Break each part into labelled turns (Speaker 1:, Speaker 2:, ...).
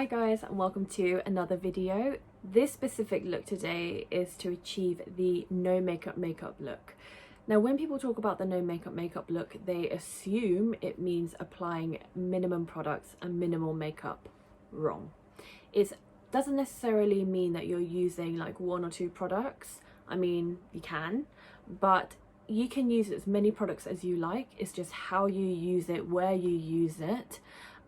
Speaker 1: Hi guys, and welcome to another video. This specific look today is to achieve the no makeup look. Now when people talk about the no makeup look, they assume it means applying minimum products and minimal makeup. Wrong. It doesn't necessarily mean that you're using like one or two products. I mean, you can, but you can use as many products as you like. It's just how you use it, where you use it,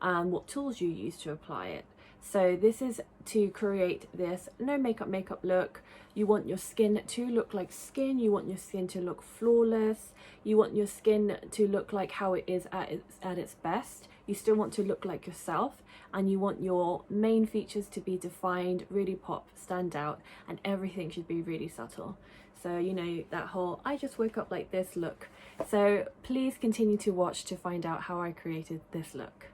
Speaker 1: and what tools you use to apply it. So this is to create this no makeup look. You want your skin to look like skin, you want your skin to look flawless, you want your skin to look like how it is at its best. You still want to look like yourself, and you want your main features to be defined, really pop, stand out, and everything should be really subtle. So you know, that whole I just woke up like this look. So please continue to watch to find out how I created this look.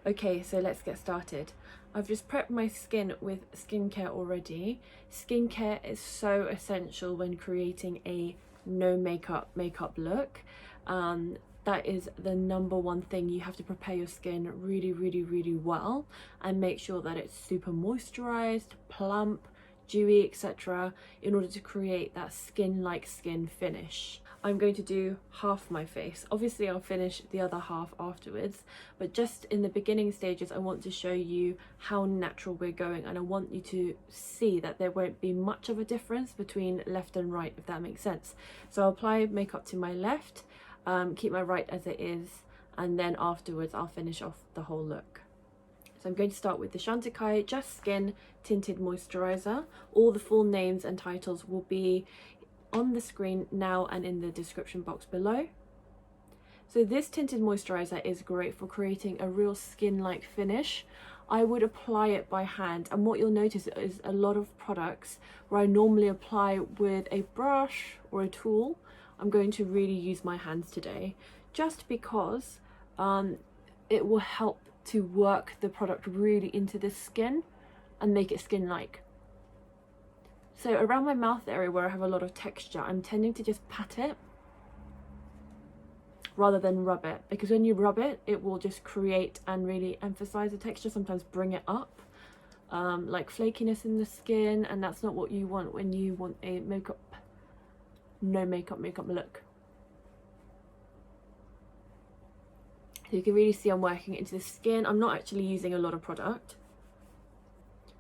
Speaker 1: Okay, so let's get started. I've just prepped my skin with skincare already. Skincare is so essential when creating a no makeup look. That is the number one thing. You have to prepare your skin really well and make sure that it's super moisturized, plump, dewy, etc. in order to create that skin-like skin finish. I'm going to do half my face. Obviously I'll finish the other half afterwards, but just in the beginning stages I want to show you how natural we're going, and I want you to see that there won't be much of a difference between left and right, if that makes sense. So I'll apply makeup to my left, keep my right as it is, and then afterwards I'll finish off the whole look. So I'm going to start with the Chantecaille Just Skin Tinted Moisturiser. All the full names and titles will be on the screen now and in the description box below. So this tinted moisturizer is great for creating a real skin-like finish. I would apply it by hand, and what you'll notice is a lot of products where I normally apply with a brush or a tool, I'm going to really use my hands today, just because it will help to work the product really into the skin and make it skin-like. So around my mouth area where I have a lot of texture, I'm tending to just pat it rather than rub it, because when you rub it, it will just create and really emphasize the texture, sometimes bring it up, like flakiness in the skin, and that's not what you want when you want a no makeup look. So you can really see I'm working into the skin. I'm not actually using a lot of product.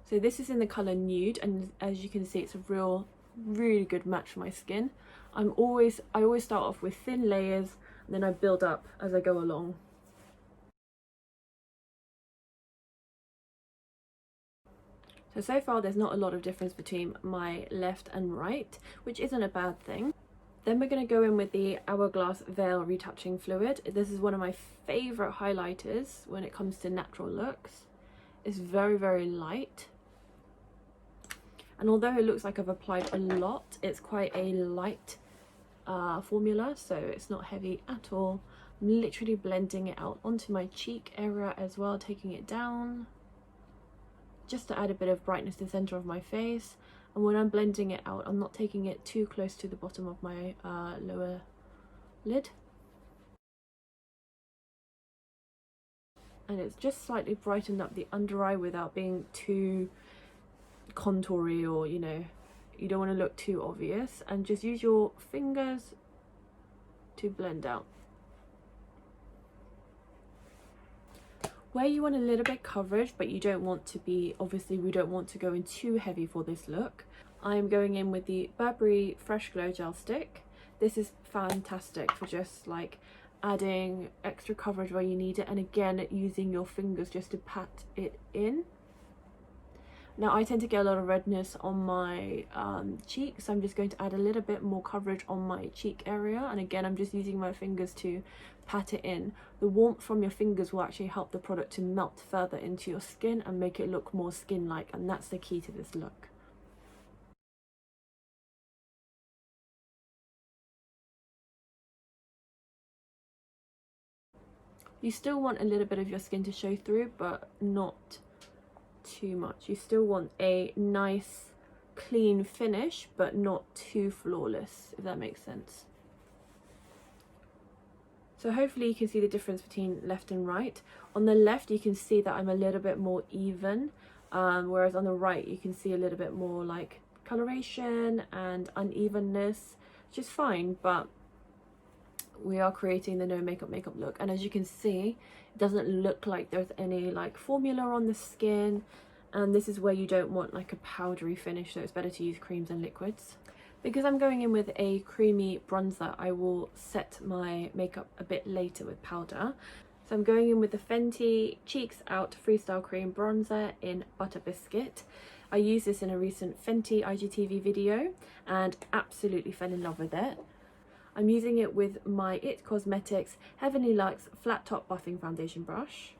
Speaker 1: So this is in the colour Nude, and as you can see it's a really good match for my skin. I always start off with thin layers and then I build up as I go along. So far there's not a lot of difference between my left and right, which isn't a bad thing. Then we're going to go in with the Hourglass Veil Retouching Fluid. This is one of my favourite highlighters when it comes to natural looks. It's very light. And although it looks like I've applied a lot, it's quite a light formula, so it's not heavy at all. I'm literally blending it out onto my cheek area as well, taking it down, just to add a bit of brightness to the centre of my face. And when I'm blending it out, I'm not taking it too close to the bottom of my lower lid. And it's just slightly brightened up the under eye without being too contoury, or you know, you don't want to look too obvious, and just use your fingers to blend out. Where you want a little bit coverage but you don't want to be, obviously we don't want to go in too heavy for this look, I'm going in with the Burberry Fresh Glow Gel Stick. This is fantastic for just like adding extra coverage where you need it, and again using your fingers just to pat it in. Now I tend to get a lot of redness on my cheeks, so I'm just going to add a little bit more coverage on my cheek area, and again I'm just using my fingers to pat it in. The warmth from your fingers will actually help the product to melt further into your skin and make it look more skin-like, and that's the key to this look. You still want a little bit of your skin to show through, but not too much. You still want a nice clean finish but not too flawless, if that makes sense. So hopefully you can see the difference between left and right. On the left you can see that I'm a little bit more even, whereas on the right you can see a little bit more like coloration and unevenness, which is fine, but we are creating the no makeup look. And as you can see, it doesn't look like there's any like formula on the skin, and this is where you don't want like a powdery finish, so it's better to use creams and liquids. Because I'm going in with a creamy bronzer, I will set my makeup a bit later with powder. So I'm going in with the Fenty Cheeks Out Freestyle Cream Bronzer in Butta Biscuit. I used this in a recent Fenty IGTV video and absolutely fell in love with it. I'm using it with my 𝕊𝕕𝕚𝕚𝕚𝕚𝕚 Luxe Flat Top Buffing Foundation Brush.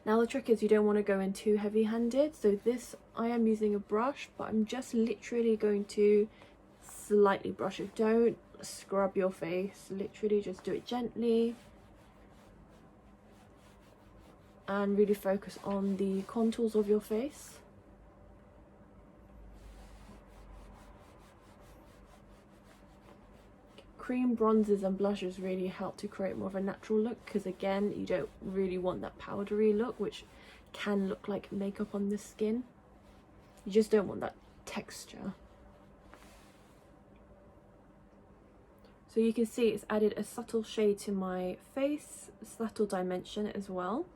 Speaker 1: Now the trick is you don't want to go in too heavy handed, so this I am using a brush, but I'm just literally going to slightly brush it. Don't scrub your face, literally just do it gently and really focus on the contours of your face. Cream bronzers and blushes really help to create more of a natural look, because again, you don't really want that powdery look which can look like makeup on the skin. You just don't want that texture. So you can see it's added a subtle shade to my face, subtle dimension as well.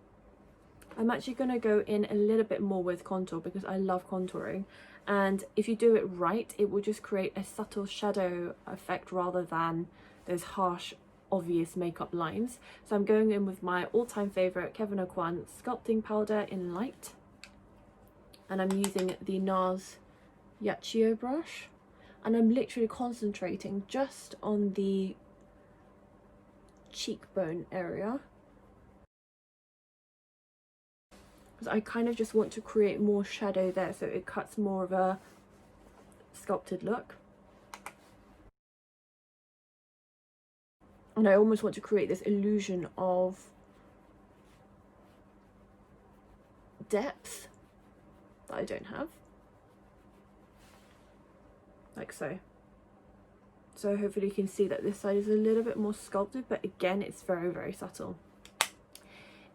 Speaker 1: I'm actually going to go in a little bit more with contour because I love contouring, and if you do it right it will just create a subtle shadow effect rather than those harsh obvious makeup lines. So I'm going in with my all-time favourite Kevyn Aucoin sculpting powder in light, and I'm using the Nars Airshadow brush, and I'm literally concentrating just on the cheekbone area, because I kind of just want to create more shadow there so it cuts more of a sculpted look. And I almost want to create this illusion of depth that I don't have, like so. So hopefully you can see that this side is a little bit more sculpted, but again it's very, very subtle.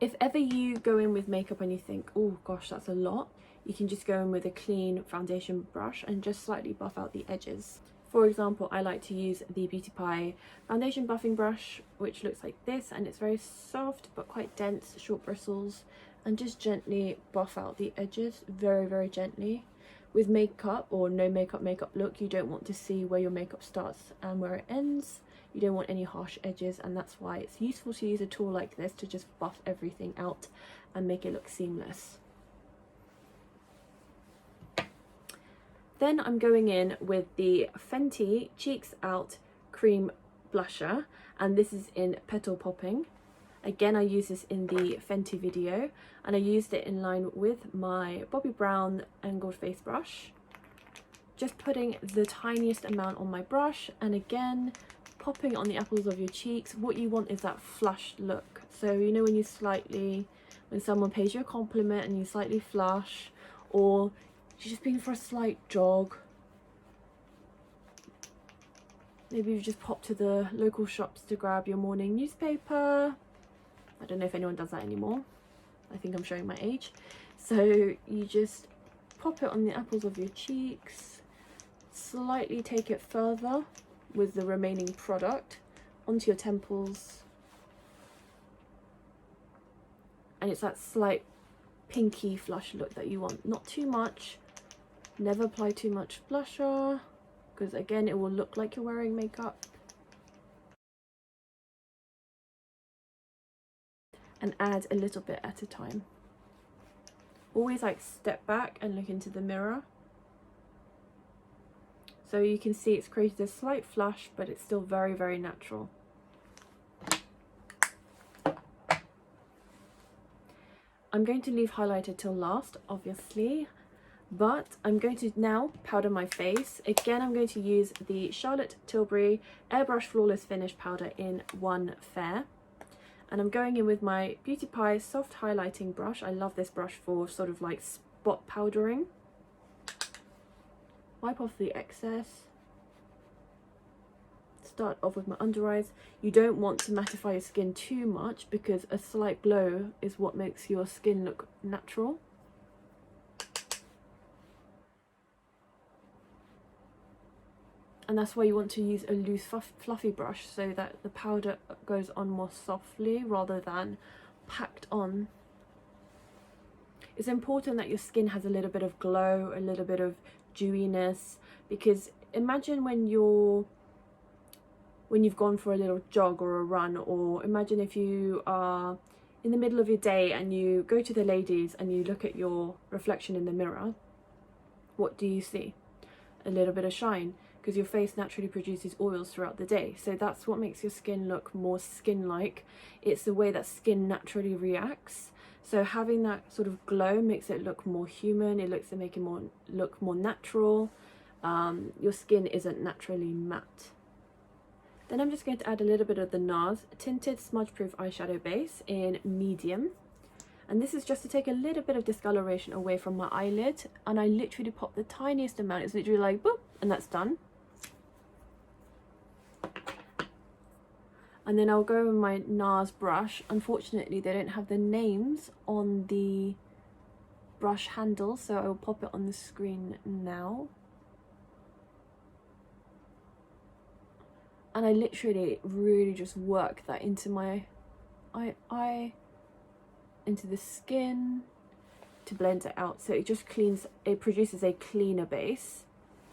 Speaker 1: If ever you go in with makeup and you think, oh gosh, that's a lot, you can just go in with a clean foundation brush and just slightly buff out the edges. For example, I like to use the Beauty Pie foundation buffing brush, which looks like this, and it's very soft but quite dense, short bristles, and just gently buff out the edges, very, very gently. With makeup or no makeup look, you don't want to see where your makeup starts and where it ends. You don't want any harsh edges, and that's why it's useful to use a tool like this to just buff everything out and make it look seamless. Then I'm going in with the Fenty Cheeks Out Cream Blusher, and this is in Petal Popping. Again, I use this in the Fenty video, and I used it in line with my Bobbi Brown angled face brush. Just putting the tiniest amount on my brush, and again, popping on the apples of your cheeks. What you want is that flushed look. So you know when when someone pays you a compliment and you slightly flush, or you've just been for a slight jog. Maybe you've just popped to the local shops to grab your morning newspaper. I don't know if anyone does that anymore. I think I'm showing my age. So you just pop it on the apples of your cheeks, slightly take it further with the remaining product onto your temples, and it's that slight pinky flush look that you want. Not too much. Never apply too much blusher, because again it will look like you're wearing makeup. And add a little bit at a time. Always like step back and look into the mirror. So you can see it's created a slight flush, but it's still very, very natural. I'm going to leave highlighter till last, obviously, but I'm going to now powder my face. Again, I'm going to use the Charlotte Tilbury Airbrush Flawless Finish Powder in 1 Fair. And I'm going in with my Beauty Pie Soft Highlighting Brush. I love this brush for sort of like spot powdering. Wipe off the excess. Start off with my under eyes. You don't want to mattify your skin too much because a slight glow is what makes your skin look natural. And that's why you want to use a loose fluffy brush so that the powder goes on more softly rather than packed on. It's important that your skin has a little bit of glow, a little bit of dewiness, because imagine when you've gone for a little jog or a run, or imagine if you are in the middle of your day and you go to the ladies and you look at your reflection in the mirror. What do you see? A little bit of shine, because your face naturally produces oils throughout the day. So that's what makes your skin look more skin-like. It's the way that skin naturally reacts. So having that sort of glow makes it look more human. It looks to make it look more natural. Your skin isn't naturally matte. Then I'm just going to add a little bit of the Nars Tinted Smudge Proof Eyeshadow Base in medium. And this is just to take a little bit of discoloration away from my eyelid. And I literally pop the tiniest amount. It's literally like boop, and that's done. And then I'll go with my Nars brush. Unfortunately, they don't have the names on the brush handle, so I will pop it on the screen now. And I literally really just work that into my eye, into the skin to blend it out. So it just cleans, it produces a cleaner base.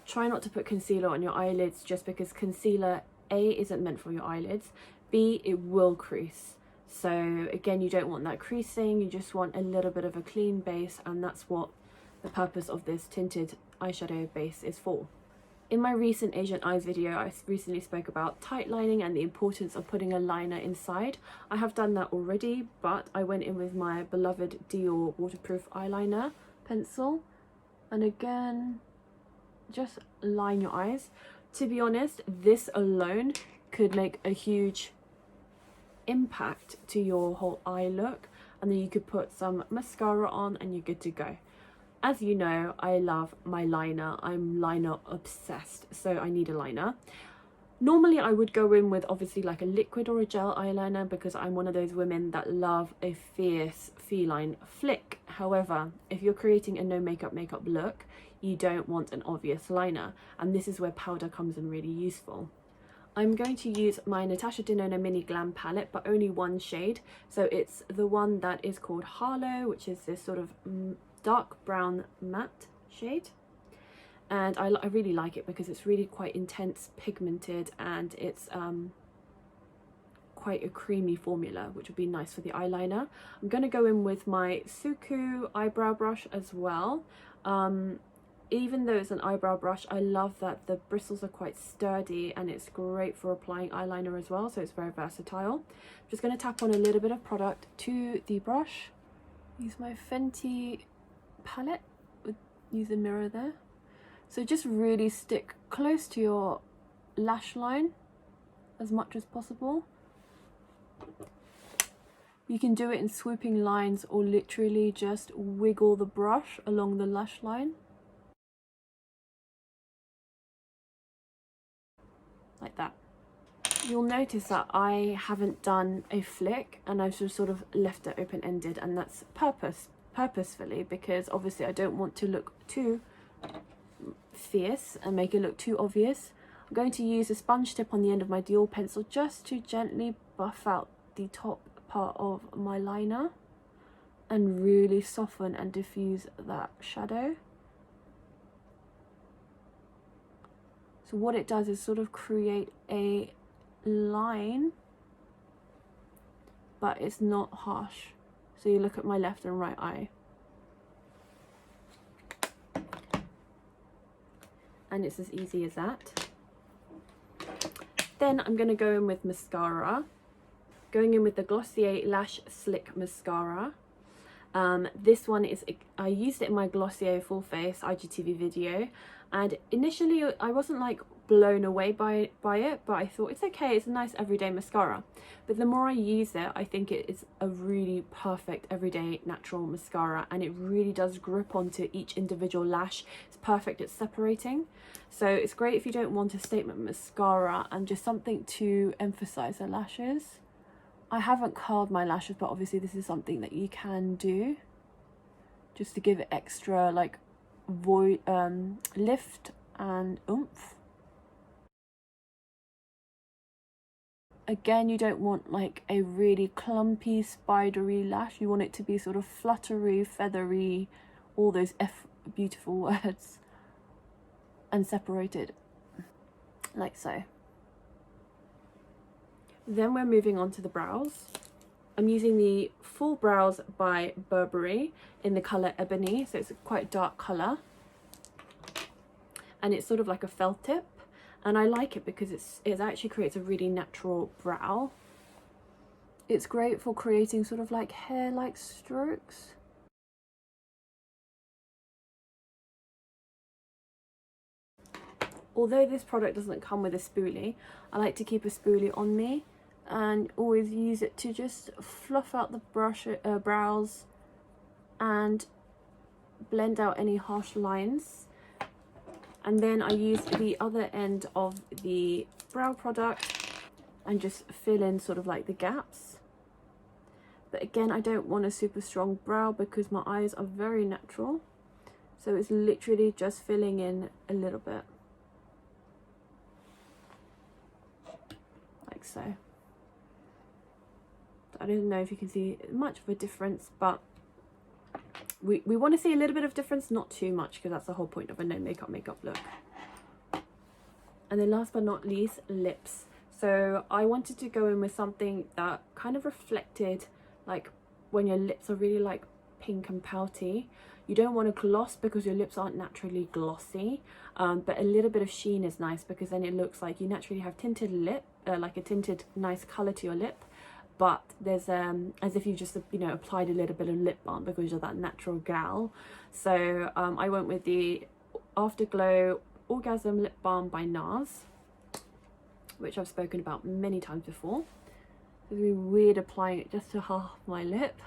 Speaker 1: Try not to put concealer on your eyelids just because concealer, A, isn't meant for your eyelids. B, it will crease. So again, you don't want that creasing, you just want a little bit of a clean base, and that's what the purpose of this tinted eyeshadow base is for. In my recent Asian eyes video, I recently spoke about tight lining and the importance of putting a liner inside. I have done that already, but I went in with my beloved Dior waterproof eyeliner pencil. And again, just line your eyes. To be honest, this alone could make a huge impact to your whole eye look, and then you could put some mascara on and you're good to go. As you know, I love my liner. I'm liner obsessed, so I need a liner. Normally I would go in with obviously like a liquid or a gel eyeliner because I'm one of those women that love a fierce feline flick. However, if you're creating a no makeup look, you don't want an obvious liner, and this is where powder comes in really useful. I'm going to use my Natasha Denona Mini Glam palette, but only one shade. So it's the one that is called Harlow, which is this sort of dark brown matte shade. And I really like it because it's really quite intense, pigmented, and it's quite a creamy formula, which would be nice for the eyeliner. I'm going to go in with my Suku eyebrow brush as well. Even though it's an eyebrow brush, I love that the bristles are quite sturdy and it's great for applying eyeliner as well, so it's very versatile. I'm just going to tap on a little bit of product to the brush. Use my Fenty palette, use a mirror there. So just really stick close to your lash line as much as possible. You can do it in swooping lines or literally just wiggle the brush along the lash line. Like that. You'll notice that I haven't done a flick and I've just sort of left it open-ended, and that's purposefully because obviously I don't want to look too fierce and make it look too obvious. I'm going to use a sponge tip on the end of my Dior pencil just to gently buff out the top part of my liner and really soften and diffuse that shadow. So what it does is sort of create a line, but it's not harsh. So you look at my left and right eye. And it's as easy as that. Then I'm going to go in with mascara. Going in with the Glossier Lash Slick Mascara. This one is, I used it in my Glossier full face IGTV video, and initially I wasn't like blown away by it, but I thought it's okay, it's a nice everyday mascara. But the more I use it, I think it is a really perfect everyday natural mascara, and it really does grip onto each individual lash. It's perfect at separating, so it's great if you don't want a statement mascara and just something to emphasize the lashes. I haven't curled my lashes, but obviously this is something that you can do just to give it extra like lift and oomph. Again, you don't want like a really clumpy, spidery lash. You want it to be sort of fluttery, feathery, all those beautiful words, and separated, like so. Then we're moving on to the brows. I'm using the Full Brows by Burberry in the colour Ebony, so it's a quite dark colour. And it's sort of like a felt tip. And I like it because it actually creates a really natural brow. It's great for creating sort of like hair-like strokes. Although this product doesn't come with a spoolie, I like to keep a spoolie on me and always use it to just fluff out the brows and blend out any harsh lines. And then I use the other end of the brow product and just fill in sort of like the gaps. But again, I don't want a super strong brow because my eyes are very natural. So it's literally just filling in a little bit. Like so. I don't know if you can see much of a difference, but we want to see a little bit of difference, not too much, because that's the whole point of a no makeup look. And then last but not least, lips. So I wanted to go in with something that kind of reflected like when your lips are really like pink and pouty. You don't want a gloss because your lips aren't naturally glossy, but a little bit of sheen is nice because then it looks like you naturally have tinted lip, like a tinted nice color to your lip. But there's as if you just, you know, applied a little bit of lip balm because you're that natural gal. So I went with the Afterglow Orgasm Lip Balm by Nars, which I've spoken about many times before. It's really weird applying it just to half my lip.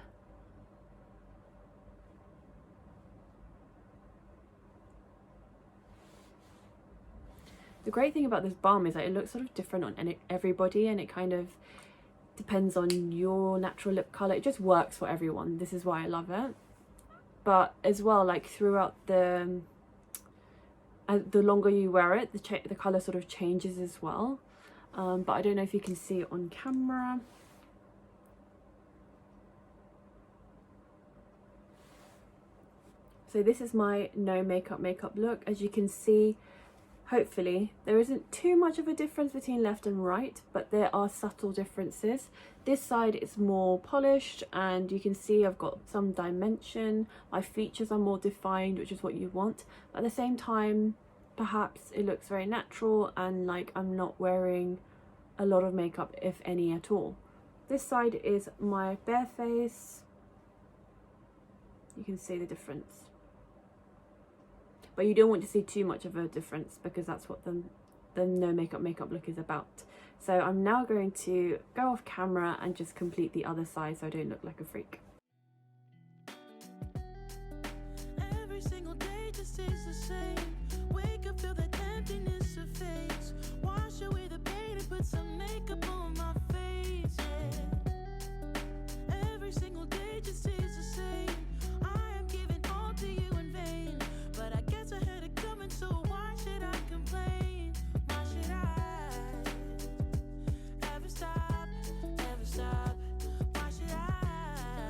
Speaker 1: The great thing about this balm is that it looks sort of different on everybody, and it kind of depends on your natural lip color. It just works for everyone. This is why I love it. But as well, like throughout the longer you wear it, the color sort of changes as well. But I don't know if you can see it on camera. So this is my no makeup look. As you can see, hopefully there isn't too much of a difference between left and right, but there are subtle differences. This side is more polished and you can see I've got some dimension. My features are more defined, which is what you want. But at the same time, perhaps it looks very natural and like I'm not wearing a lot of makeup, if any at all. This side is my bare face. You can see the difference. But you don't want to see too much of a difference because that's what the no makeup look is about. So I'm now going to go off camera and just complete the other side so I don't look like a freak.
Speaker 2: Every single day just tastes the same. Wake up, feel that emptiness of face. Wash away the pain and put some makeup on my face. Yeah. Every single day just tastes the same. I am giving all to you in vain. But I guess I had it coming, so why should I complain? Why should I ever stop, ever stop? Why should I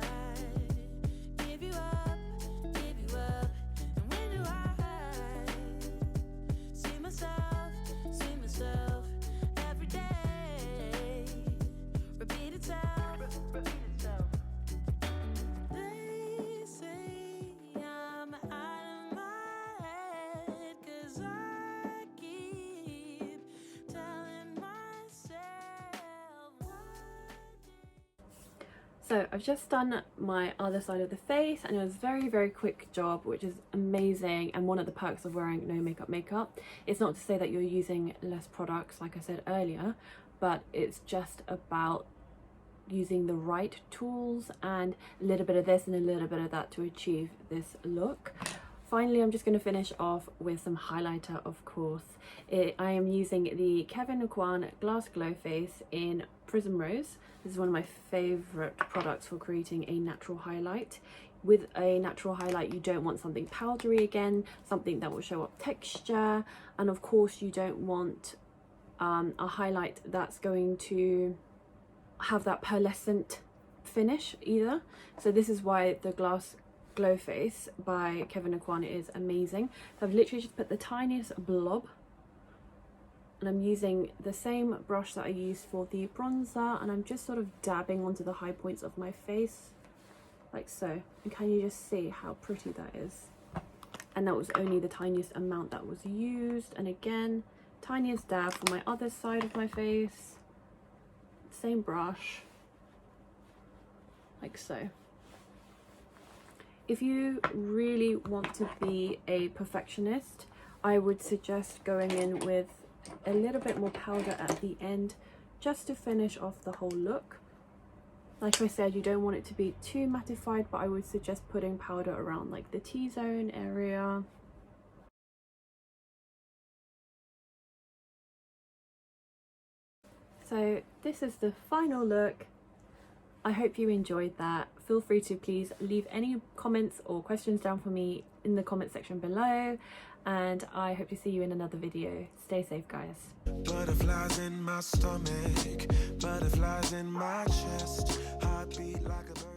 Speaker 1: So I've just done my other side of the face and it was a very quick job, which is amazing, and one of the perks of wearing no makeup. It's not to say that you're using less products, like I said earlier, but it's just about using the right tools and a little bit of this and a little bit of that to achieve this look. Finally, I'm just going to finish off with some highlighter, of course. I am using the Kevyn Aucoin Glass Glow Face in Prism Rose. This is one of my favourite products for creating a natural highlight. With a natural highlight, you don't want something powdery again, something that will show up texture, and of course you don't want a highlight that's going to have that pearlescent finish either. So this is why the Glass Glow Face by Kevyn Aucoin is amazing. So I've literally just put the tiniest blob, and I'm using the same brush that I used for the bronzer, and I'm just sort of dabbing onto the high points of my face like so. And can you just see how pretty that is? And that was only the tiniest amount that was used. And again, tiniest dab for my other side of my face, same brush like so. If you really want to be a perfectionist, I would suggest going in with a little bit more powder at the end just to finish off the whole look. Like I said, you don't want it to be too mattified, but I would suggest putting powder around like the T-zone area. So this is the final look. I hope you enjoyed that. Feel free to please leave any comments or questions down for me in the comment section below, and I hope to see you in another video. Stay safe, guys.
Speaker 2: Butterflies in my stomach, butterflies in my chest, heartbeat like a bird.